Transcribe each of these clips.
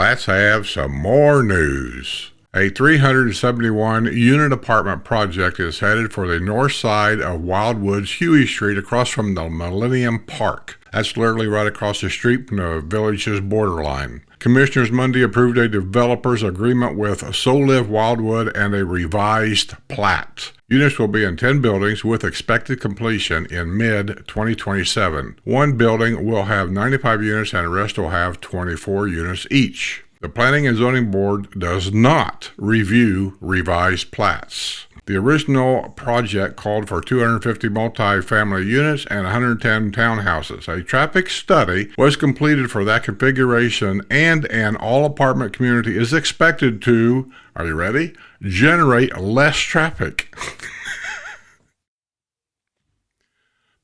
Let's have some more news. A 371-unit apartment project is headed for the north side of Wildwood's Huey Street across from the Millennium Park. That's literally right across the street from the village's borderline. Commissioners Monday approved a developer's agreement with Solive Wildwood and a revised plat. Units will be in 10 buildings with expected completion in mid-2027. One building will have 95 units and the rest will have 24 units each. The Planning and Zoning Board does not review revised plats. The original project called for 250 multi-family units and 110 townhouses. A traffic study was completed for that configuration, and an all-apartment community is expected to, are you ready, generate less traffic.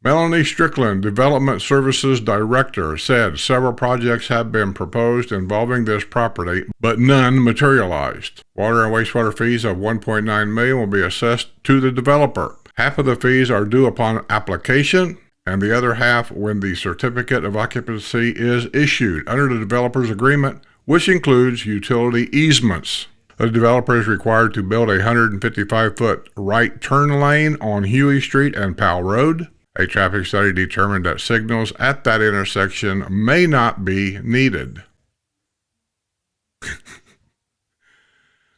Melanie Strickland, Development Services Director, said several projects have been proposed involving this property, but none materialized. Water and wastewater fees of $1.9 million will be assessed to the developer. Half of the fees are due upon application, and the other half when the certificate of occupancy is issued under the developer's agreement, which includes utility easements. The developer is required to build a 155-foot right turn lane on Huey Street and Powell Road. A traffic study determined that signals at that intersection may not be needed.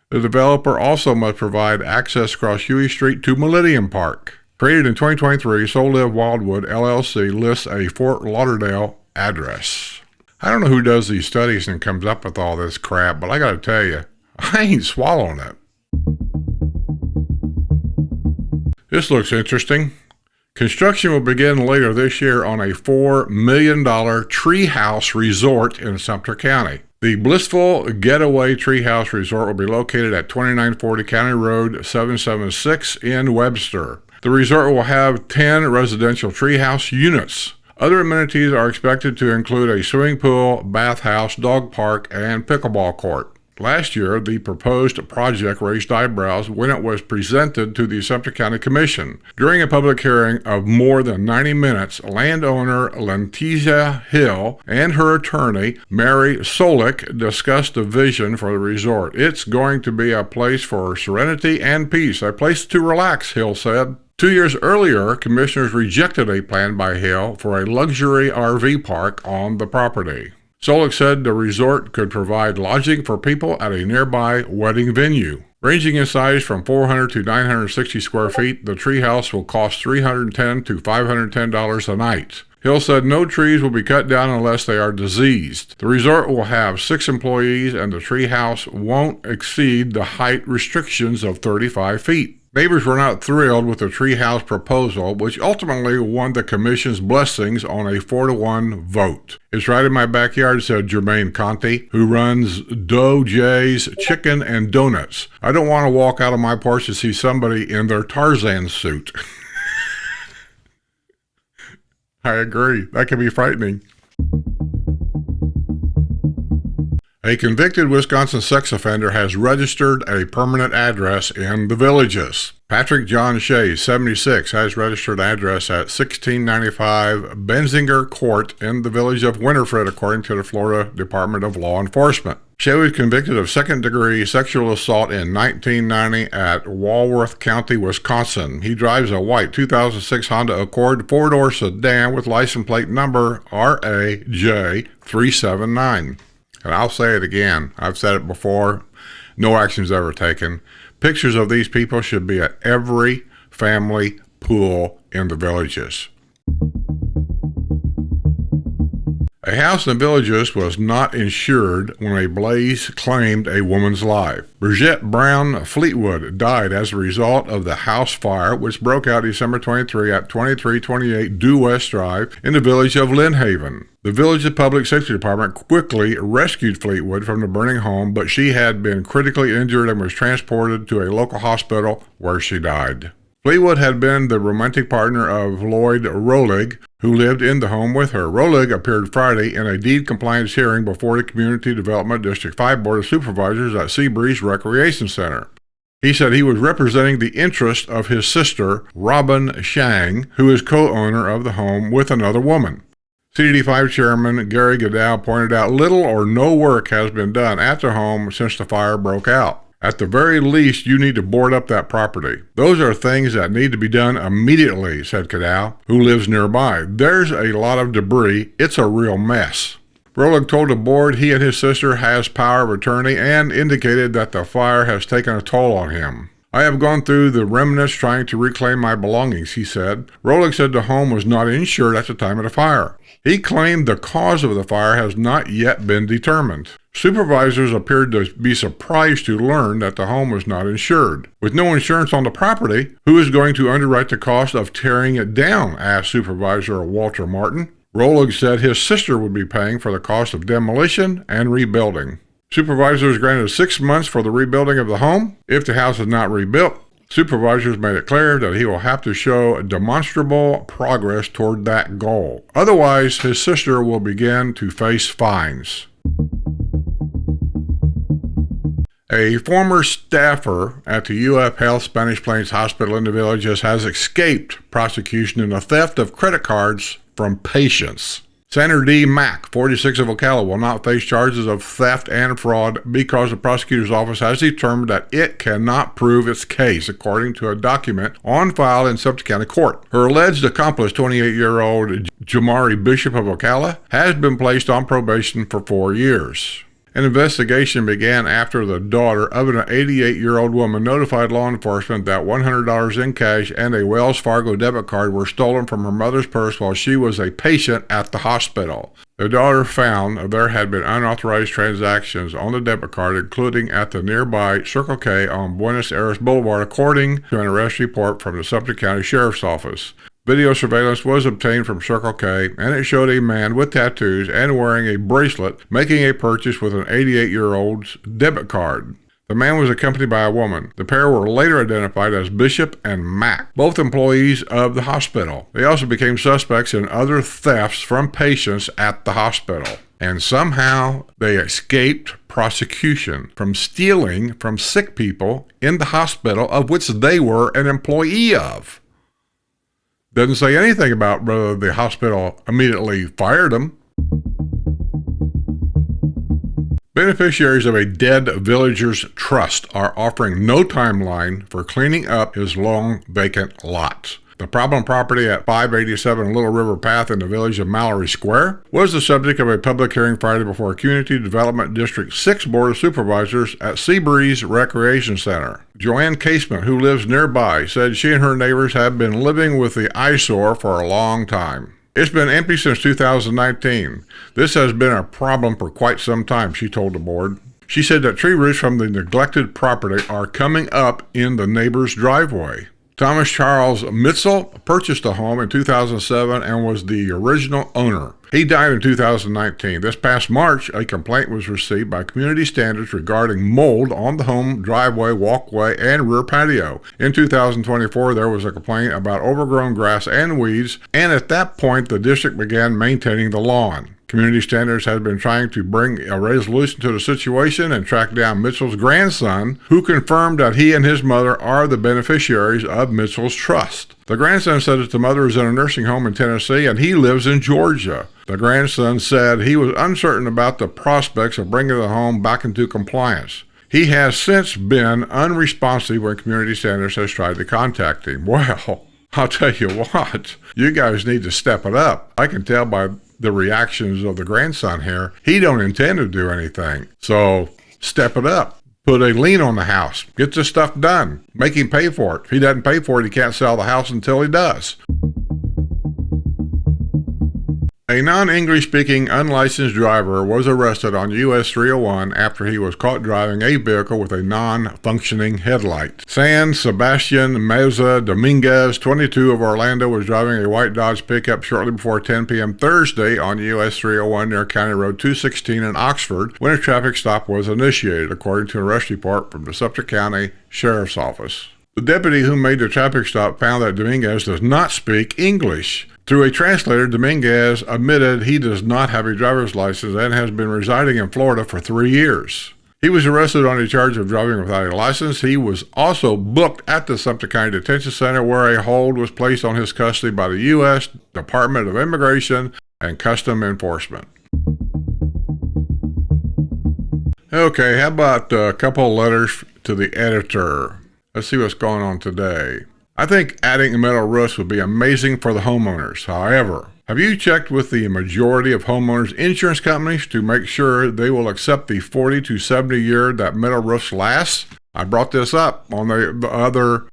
The developer also must provide access across Huey Street to Millennium Park. Created in 2023, Solive Wildwood LLC lists a Fort Lauderdale address. I don't know who does these studies and comes up with all this crap, but I gotta tell you, I ain't swallowing it. This looks interesting. Construction will begin later this year on a $4 million Treehouse Resort in Sumter County. The Blissful Getaway Treehouse Resort will be located at 2940 County Road 776 in Webster. The resort will have 10 residential treehouse units. Other amenities are expected to include a swimming pool, bathhouse, dog park, and pickleball court. Last year, the proposed project raised eyebrows when it was presented to the Sumter County Commission. During a public hearing of more than 90 minutes, landowner Letitia Hill and her attorney, Mary Solik, discussed the vision for the resort. It's going to be a place for serenity and peace, a place to relax, Hill said. 2 years earlier, commissioners rejected a plan by Hill for a luxury RV park on the property. Solik said the resort could provide lodging for people at a nearby wedding venue. Ranging in size from 400 to 960 square feet, the treehouse will cost $310 to $510 a night. Hill said no trees will be cut down unless they are diseased. The resort will have 6 employees and the treehouse won't exceed the height restrictions of 35 feet. Neighbors were not thrilled with the treehouse proposal, which ultimately won the commission's blessings on a 4-1 vote. It's right in my backyard, said Jermaine Conti, who runs Doe J's Chicken and Donuts. I don't want to walk out of my porch to see somebody in their Tarzan suit. I agree. That can be frightening. A convicted Wisconsin sex offender has registered a permanent address in the Villages. Patrick John Sha, 76, has registered address at 1695 Benzinger Court in the village of Winterford, according to the Florida Department of Law Enforcement. Sha was convicted of second-degree sexual assault in 1990 at Walworth County, Wisconsin. He drives a white 2006 Honda Accord 4-door sedan with license plate number RAJ379. And I'll say it again. I've said it before. No action's ever taken. Pictures of these people should be at every family pool in the Villages. A house in the Villages was not insured when a blaze claimed a woman's life. Bridget Brown Fleetwood died as a result of the house fire, which broke out December 23 at 2328 Due West Drive in the village of Lynn Haven. The village's public safety department quickly rescued Fleetwood from the burning home, but she had been critically injured and was transported to a local hospital where she died. Fleetwood had been the romantic partner of Lloyd Rolig, who lived in the home with her. Rolig appeared Friday in a deed compliance hearing before the Community Development District 5 Board of Supervisors at Seabreeze Recreation Center. He said he was representing the interest of his sister, Robin Shang, who is co-owner of the home with another woman. CDD5 Chairman Gary Goodell pointed out little or no work has been done at the home since the fire broke out. At the very least, you need to board up that property. Those are things that need to be done immediately, said Goodell, who lives nearby. There's a lot of debris. It's a real mess. Rolig told the board he and his sister has power of attorney and indicated that the fire has taken a toll on him. I have gone through the remnants trying to reclaim my belongings, he said. Rolig said the home was not insured at the time of the fire. He claimed the cause of the fire has not yet been determined. Supervisors appeared to be surprised to learn that the home was not insured. With no insurance on the property, who is going to underwrite the cost of tearing it down? Asked Supervisor Walter Martin. Rolig said his sister would be paying for the cost of demolition and rebuilding. Supervisors granted 6 months for the rebuilding of the home. If the house is not rebuilt, supervisors made it clear that he will have to show demonstrable progress toward that goal. Otherwise, his sister will begin to face fines. A former staffer at the UF Health Spanish Plains Hospital in the Villages has escaped prosecution in the theft of credit cards from patients. Sandra D. Mack, 46 of Ocala, will not face charges of theft and fraud because the prosecutor's office has determined that it cannot prove its case, according to a document on file in Sumter County Court. Her alleged accomplice, 28-year-old Jamari Bishop of Ocala, has been placed on probation for 4 years. An investigation began after the daughter of an 88-year-old woman notified law enforcement that $100 in cash and a Wells Fargo debit card were stolen from her mother's purse while she was a patient at the hospital. The daughter found there had been unauthorized transactions on the debit card, including at the nearby Circle K on Buenos Aires Boulevard, according to an arrest report from the Sumter County Sheriff's Office. Video surveillance was obtained from Circle K, and it showed a man with tattoos and wearing a bracelet making a purchase with an 88-year-old's debit card. The man was accompanied by a woman. The pair were later identified as Bishop and Mack, both employees of the hospital. They also became suspects in other thefts from patients at the hospital. And somehow they escaped prosecution from stealing from sick people in the hospital of which they were an employee of. Doesn't say anything about whether the hospital immediately fired them. Beneficiaries of a dead villager's trust are offering no timeline for cleaning up his long vacant lots. The problem property at 587 Little River Path in the village of Mallory Square was the subject of a public hearing Friday before a Community Development District 6 Board of Supervisors at Seabreeze Recreation Center. Joanne Casement, who lives nearby, said she and her neighbors have been living with the eyesore for a long time. It's been empty since 2019. This has been a problem for quite some time, she told the board. She said that tree roots from the neglected property are coming up in the neighbor's driveway. Thomas Charles Mitzel purchased the home in 2007 and was the original owner. He died in 2019. This past March, a complaint was received by Community Standards regarding mold on the home driveway, walkway, and rear patio. In 2024, there was a complaint about overgrown grass and weeds, and at that point, the district began maintaining the lawn. Community Standards has been trying to bring a resolution to the situation and track down Mitchell's grandson, who confirmed that he and his mother are the beneficiaries of Mitchell's trust. The grandson said that the mother is in a nursing home in Tennessee and he lives in Georgia. The grandson said he was uncertain about the prospects of bringing the home back into compliance. He has since been unresponsive when Community Standards has tried to contact him. Well, I'll tell you what, you guys need to step it up. I can tell by the reactions of the grandson here, he don't intend to do anything. So step it up. Put a lien on the house. Get this stuff done. Make him pay for it. If he doesn't pay for it, he can't sell the house until he does. A non-English speaking unlicensed driver was arrested on US 301 after he was caught driving a vehicle with a non-functioning headlight. San Sebastian Meza Dominguez, 22 of Orlando, was driving a white Dodge pickup shortly before 10 p.m. Thursday on US 301 near County Road 216 in Oxford when a traffic stop was initiated, according to an arrest report from the Sumter County Sheriff's Office. The deputy who made the traffic stop found that Dominguez does not speak English. Through a translator, Dominguez admitted he does not have a driver's license and has been residing in Florida for 3 years. He was arrested on a charge of driving without a license. He was also booked at the Sumter County Detention Center where a hold was placed on his custody by the U.S. Department of Immigration and custom enforcement. Okay, how about a couple of letters to the editor? Let's see what's going on today. I think adding metal roofs would be amazing for the homeowners. However, have you checked with the majority of homeowners insurance companies to make sure they will accept the 40 to 70 year that metal roofs last? I brought this up on the other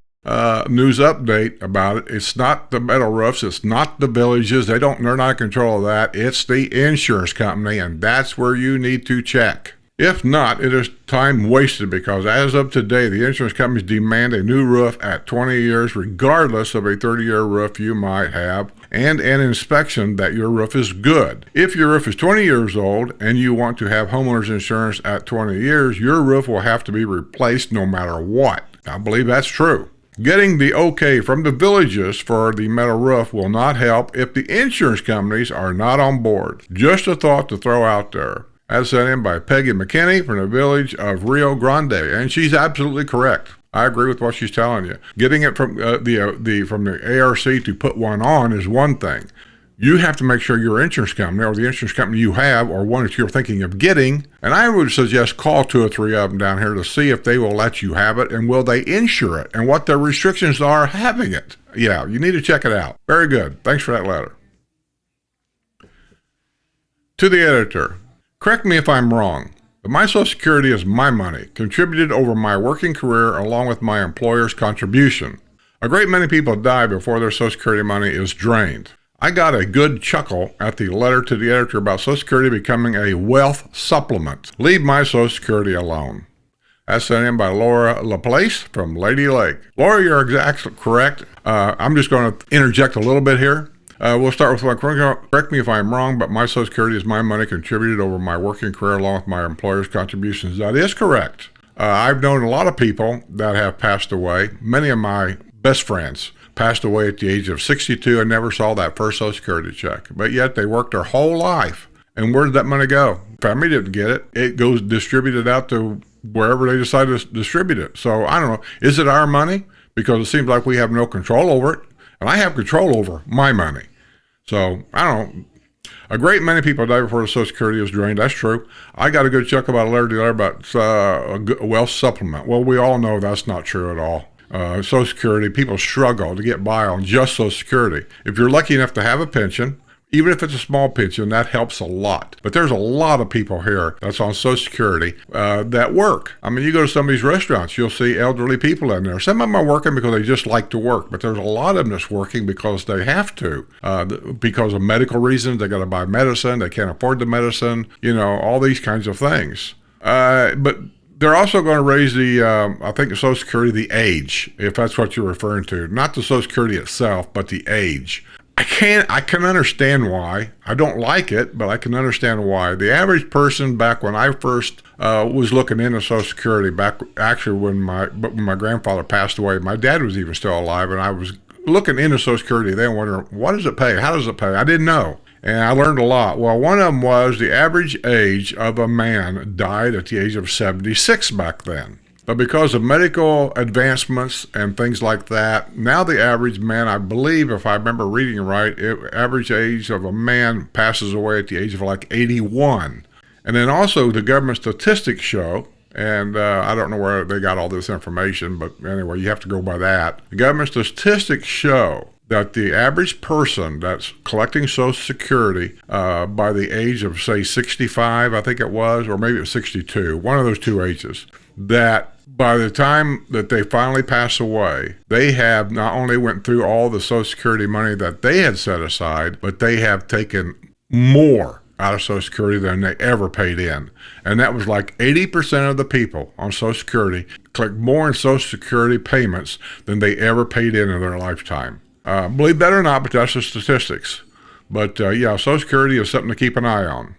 news update about it. It's not the metal roofs. It's not the villages. They're not in control of that. It's the insurance company, and that's where you need to check. If not, it is time wasted because as of today, the insurance companies demand a new roof at 20 years, regardless of a 30-year roof you might have, and an inspection that your roof is good. If your roof is 20 years old and you want to have homeowners insurance at 20 years, your roof will have to be replaced no matter what. I believe that's true. Getting the okay from the villages for the metal roof will not help if the insurance companies are not on board. Just a thought to throw out there. As sent in by Peggy McKinney from the village of Rio Grande, and she's absolutely correct. I agree with what she's telling you. Getting it from the ARC to put one on is one thing. You have to make sure your insurance company or the insurance company you have or one that you're thinking of getting, and I would suggest call 2 or 3 of them down here to see if they will let you have it and will they insure it and what their restrictions are having it. Yeah, you need to check it out. Very good. Thanks for that letter. To the editor. Correct me if I'm wrong, but my Social Security is my money, contributed over my working career along with my employer's contribution. A great many people die before their Social Security money is drained. I got a good chuckle at the letter to the editor about Social Security becoming a wealth supplement. Leave my Social Security alone. That's sent in by Laura LaPlace from Lady Lake. Laura, you're exactly correct. I'm just going to interject a little bit here. We'll start with correct me if I'm wrong, but my Social Security is my money contributed over my working career along with my employer's contributions. That is correct. I've known a lot of people that have passed away. Many of my best friends passed away at the age of 62 and never saw that first Social Security check. But yet they worked their whole life. And where did that money go? Family didn't get it. It goes distributed out to wherever they decide to distribute it. So I don't know. Is it our money? Because it seems like we have no control over it. And I have control over my money. So, I don't know. A great many people die before the Social Security is drained. That's true. I got a good chuck about a letter to there about a wealth supplement. Well, we all know that's not true at all. Social Security, people struggle to get by on just Social Security. If you're lucky enough to have a pension, even if it's a small pension, that helps a lot. But there's a lot of people here that's on Social Security that work. I mean, you go to some of these restaurants, you'll see elderly people in there. Some of them are working because they just like to work, but there's a lot of them that's working because they have to. Because of medical reasons, they got to buy medicine, they can't afford the medicine, all these kinds of things. But they're also going to raise the, I think, Social Security, the age, if that's what you're referring to. Not the Social Security itself, but the age. I can understand why. I don't like it, but I can understand why. The average person back when I first was looking into Social Security, back actually when my grandfather passed away, my dad was even still alive, and I was looking into Social Security then wondering, what does it pay? How does it pay? I didn't know. And I learned a lot. Well, one of them was the average age of a man died at the age of 76 back then. But because of medical advancements and things like that, now the average man, I believe, if I remember reading right, average age of a man passes away at the age of like 81. And then also the government statistics show, and I don't know where they got all this information, but anyway, you have to go by that. The government statistics show that the average person that's collecting Social Security by the age of, say, 65, I think it was, or maybe it was 62, one of those two ages, that by the time that they finally pass away, they have not only went through all the Social Security money that they had set aside, but they have taken more out of Social Security than they ever paid in. And that was like 80% of the people on Social Security collect more in Social Security payments than they ever paid in their lifetime. Believe that or not, but that's the statistics. But yeah, Social Security is something to keep an eye on.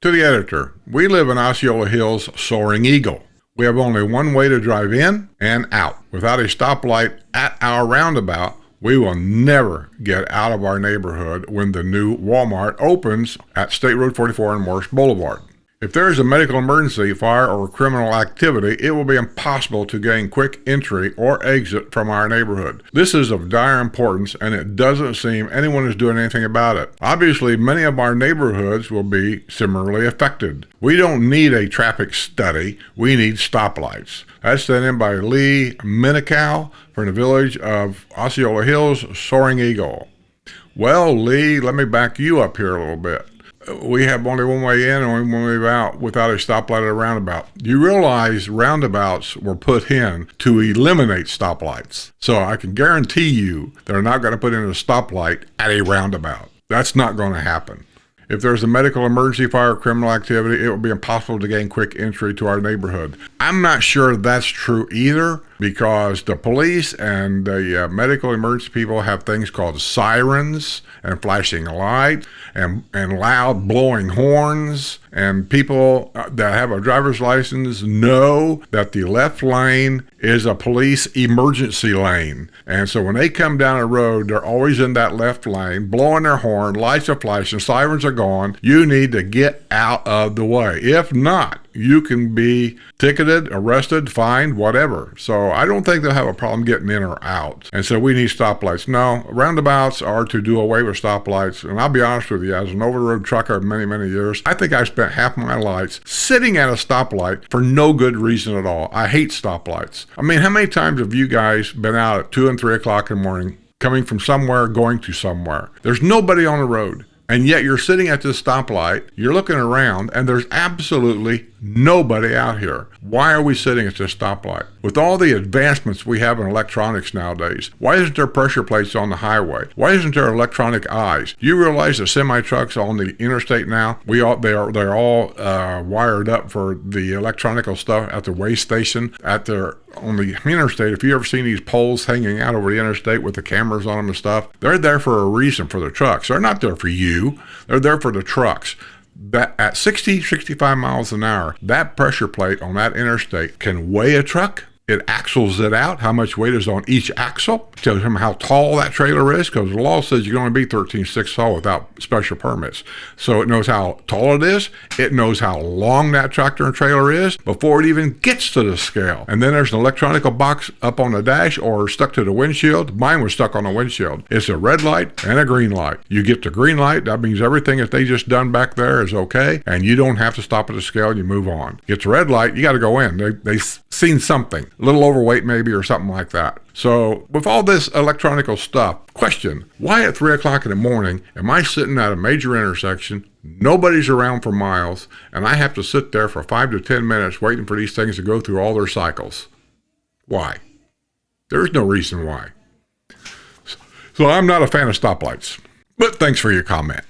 To the editor, we live in Osceola Hills, Soaring Eagle. We have only one way to drive in and out. Without a stoplight at our roundabout, we will never get out of our neighborhood when the new Walmart opens at State Road 44 and Morris Boulevard. If there is a medical emergency, fire, or criminal activity, it will be impossible to gain quick entry or exit from our neighborhood. This is of dire importance, and it doesn't seem anyone is doing anything about it. Obviously, many of our neighborhoods will be similarly affected. We don't need a traffic study. We need stoplights. That's sent in by Lee Minicow from the village of Osceola Hills, Soaring Eagle. Well, Lee, let me back you up here a little bit. We have only one way in and only one way out without a stoplight or a roundabout. You realize roundabouts were put in to eliminate stoplights. So I can guarantee you they're not going to put in a stoplight at a roundabout. That's not going to happen. If there's a medical emergency, fire, or criminal activity, it will be impossible to gain quick entry to our neighborhood. I'm not sure that's true either, because the police and the medical emergency people have things called sirens and flashing lights and loud blowing horns. And people that have a driver's license know that the left lane is a police emergency lane. And so when they come down a road, they're always in that left lane, blowing their horn, lights are flashing, sirens are gone. You need to get out of the way. If not, you can be ticketed, arrested, fined, whatever. So I don't think they'll have a problem getting in or out. And so we need stoplights. No, roundabouts are to do away with stoplights. And I'll be honest with you, as an over-the-road trucker of many, many years, I think I spent half my life sitting at a stoplight for no good reason at all. I hate stoplights. I mean, how many times have you guys been out at 2 and 3 o'clock in the morning, coming from somewhere, going to somewhere? There's nobody on the road. And yet you're sitting at this stoplight, you're looking around, and there's absolutely nobody out here. Why are we sitting at this stoplight? With all the advancements we have in electronics nowadays, why isn't there pressure plates on the highway? Why isn't there electronic eyes? You realize the semi-trucks on the interstate now, they're all wired up for the electronical stuff at the weigh station, on the interstate. If you ever seen these poles hanging out over the interstate with the cameras on them and stuff, they're there for a reason, for the trucks. They're not there for you. They're there for the trucks. That at 65 miles an hour, that pressure plate on that interstate can weigh a truck. It axles it out, how much weight is on each axle, tells him how tall that trailer is, because the law says you can only be 13.6 tall without special permits. So it knows how tall it is, it knows how long that tractor and trailer is before it even gets to the scale. And then there's an electronic box up on the dash or stuck to the windshield. Mine was stuck on the windshield. It's a red light and a green light. You get the green light, that means everything that they just done back there is okay, and you don't have to stop at the scale and you move on. Get the red light, you got to go in. They've seen something. A little overweight maybe, or something like that. So with all this electronical stuff, question, why at 3 o'clock in the morning am I sitting at a major intersection, nobody's around for miles, and I have to sit there for 5 to 10 minutes waiting for these things to go through all their cycles? Why? There's no reason why. So I'm not a fan of stoplights, but thanks for your comment.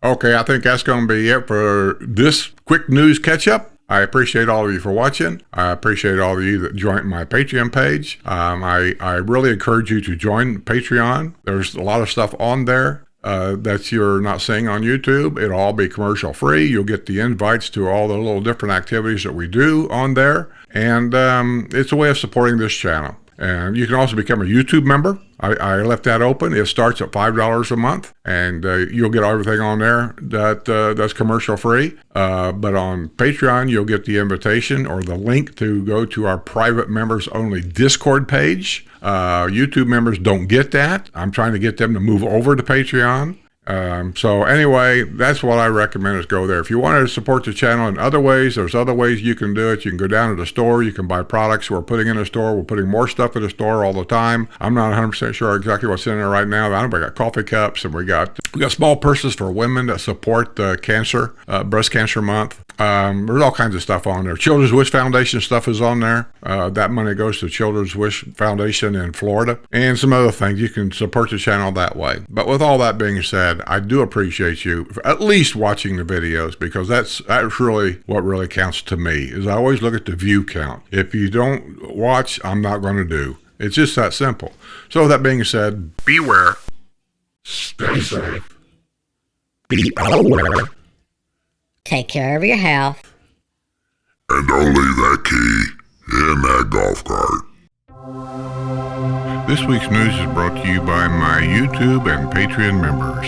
Okay, I think that's going to be it for this quick news catch-up. I appreciate all of you for watching. I appreciate all of you that joined my Patreon page. I really encourage you to join Patreon. There's a lot of stuff on there that you're not seeing on YouTube. It'll all be commercial free. You'll get the invites to all the little different activities that we do on there. And it's a way of supporting this channel. And you can also become a YouTube member. I left that open. It starts at $5 a month, and you'll get everything on there that's commercial free. But on Patreon, you'll get the invitation or the link to go to our private members only Discord page. YouTube members don't get that. I'm trying to get them to move over to Patreon. So anyway, that's what I recommend, is go there. If you want to support the channel in other ways, there's other ways you can do it. You can go down to the store. You can buy products we're putting in the store. We're putting more stuff in the store all the time. I'm not 100% sure exactly what's in there right now. I know we got coffee cups, and we got small purses for women that support cancer, breast cancer month. There's all kinds of stuff on there. Children's Wish Foundation stuff is on there. That money goes to Children's Wish Foundation in Florida, and some other things. You can support the channel that way. But with all that being said, I do appreciate you for at least watching the videos, because that's really what really counts to me. Is I always look at the view count. If you don't watch, I'm not going to do. It's just that simple. So with that being said, beware, stay safe, be aware, take care of your health, and don't leave that key in that golf cart. This week's news is brought to you by my YouTube and Patreon members.